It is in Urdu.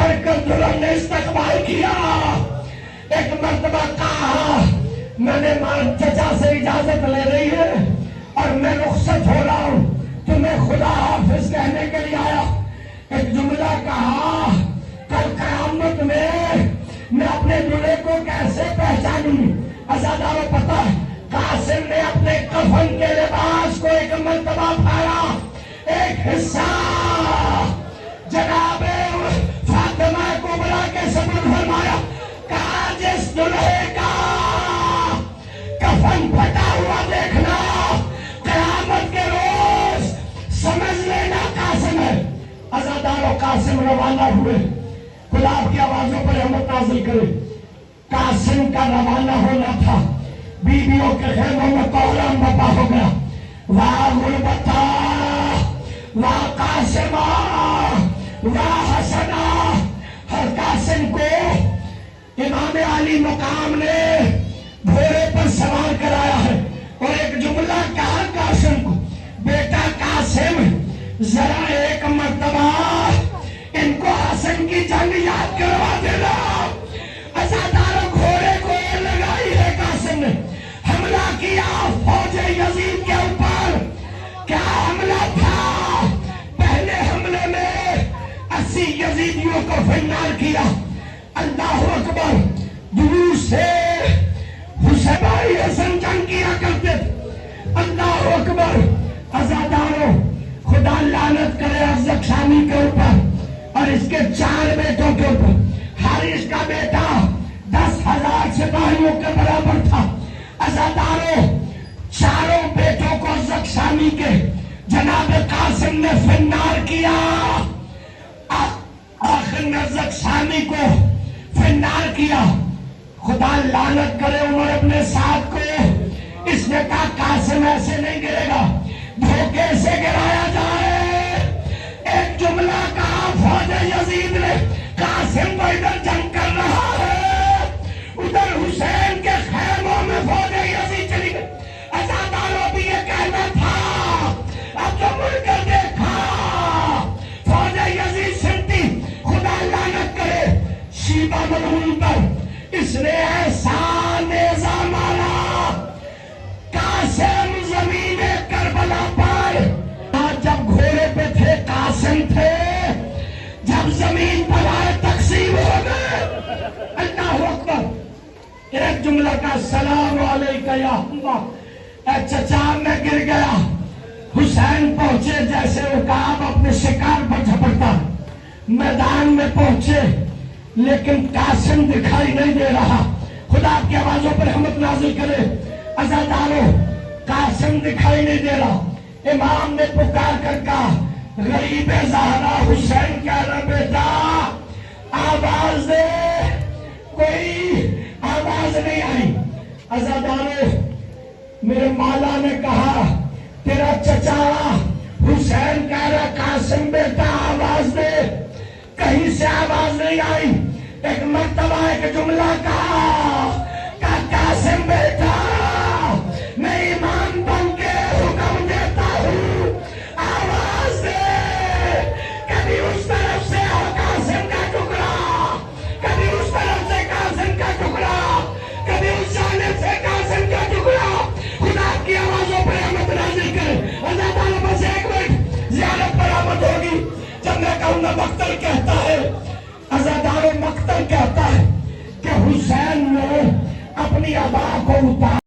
بڑھ کر دلہن نے استقبال کیا. ایک مرتبہ کہا میں نے چچا سے اجازت لے رہی ہے اور میں رخصت ہو رہا ہوں, تمہیں خدا حافظ کہنے کے لیے آیا. ایک جملہ کہا کل قیامت میں اپنے دلہے کو کیسے پہچانوں. عزادارو پتہ ہے قاسم نے اپنے کفن کے لباس کو ایک مرتبہ پھاڑا, ایک حصہ جناب فاطمہ کبریٰ کے سپرد فرمایا. کہا جس دلہے کا کفن پھٹا ہوا دیکھنا قیامت کے روز سمجھ لینا قاسم ہے. عزادارو قاسم روانہ ہوئے. گلاب کی آوازوں پر رحمت نازل کرے. قاسم کا روانہ ہونا تھا, بیویوں کے خیموں میں کوہرام برپا ہو گیا. واہ غربتا واہ قاسمہ واہ حسنہ. ہر قاسم کو امام علی مقام نے گھوڑے پر سوار کرایا ہے اور ایک جملہ کہا قاسم کو, بیٹا قاسم ذرا ایک مرتبہ ان کو حسن کی جنگ یاد کروا دینا. عزادارو گھوڑے کو لگائی ہے قاسم نے, حملہ کیا فوج یزید کے اوپر. کیا حملہ تھا؟ پہلے حملے میں 80 یزیدیوں کو فنار کیا. اللہ اکبر. دور سے حسین بھائی حسن جنگ کیا کرتے تھے. اللہ اکبر. عزادارو خدا لعنت کرے ازرق شامی کے اوپر اور اس کے 4 بیٹوں کے اوپر. حارث کا بیٹا 10,000 سپاہیوں کے برابر تھا. عزادارو چاروں بیٹوں کو ازرق شامی کے جناب قاسم نے فنار کیا. آخر میں ازرق شامی کو فنار کیا. خدا لعنت کرے عمر ابن سعد کو. اس نے کہا قاسم ایسے نہیں گرے گا, دھوکے سے گرایا جائے. ایک جملہ کہا فوج یزید نے, قاسم کو ادھر جنگ کر رہا ہے, ادھر حسین کے خیموں میں فوج یزید چلی گئی. عزادارو بھی یہ کہنا تھا, اب جو مڑ کر دیکھا فوج یزید سنتی. خدا لعنت کرے شیبہ ملعون پر, اس نے ایسا نیزہ مارا قاسم زمین کربلا پر. جب گھوڑے پہ تھے قاسم تھے, جب زمین پر آئے تقسیم ہو گئے. اللہ اکبر. ایک جملہ کا السلام علیکہ یا اللہ. اے چچا میں گر گیا. حسین پہنچے جیسے عقاب اپنے شکار پر جھپٹتا, میدان میں پہنچے لیکن قاسم دکھائی نہیں دے رہا. خدا کی آوازوں پر رحمت نازل کرے. عزادارو قاسم دکھائی نہیں دے رہا. امام نے پکار کر کہا غریب زہرا حسین کہہ رہا بیٹا آواز دے. کوئی آواز نہیں آئی. عزادارو میرے مولا نے کہا تیرا چچا حسین کہہ رہا قاسم بیٹا آواز دے. کہیں سے آواز نہیں آئی. ایک مرتبہ ایک جملہ کہا قاسم بیٹا میں امام بن کے حکم دیتا ہوں آواز دے. کبھی اس طرف سے قاسم کا ٹکڑا, کبھی اس طرف سے قاسم کا ٹکڑا, کبھی اس جانب سے قاسم کا ٹکڑا. خدا کی آوازوں پر رحمت نازل کرے. عزادارو بس ایک منٹ زیارت پر آمد ہوگی جب میں کہوں گا مقتل کہتا ہے. عزادارو مقتل کہتا ہے کہ حسین نے اپنی عبا کو اتار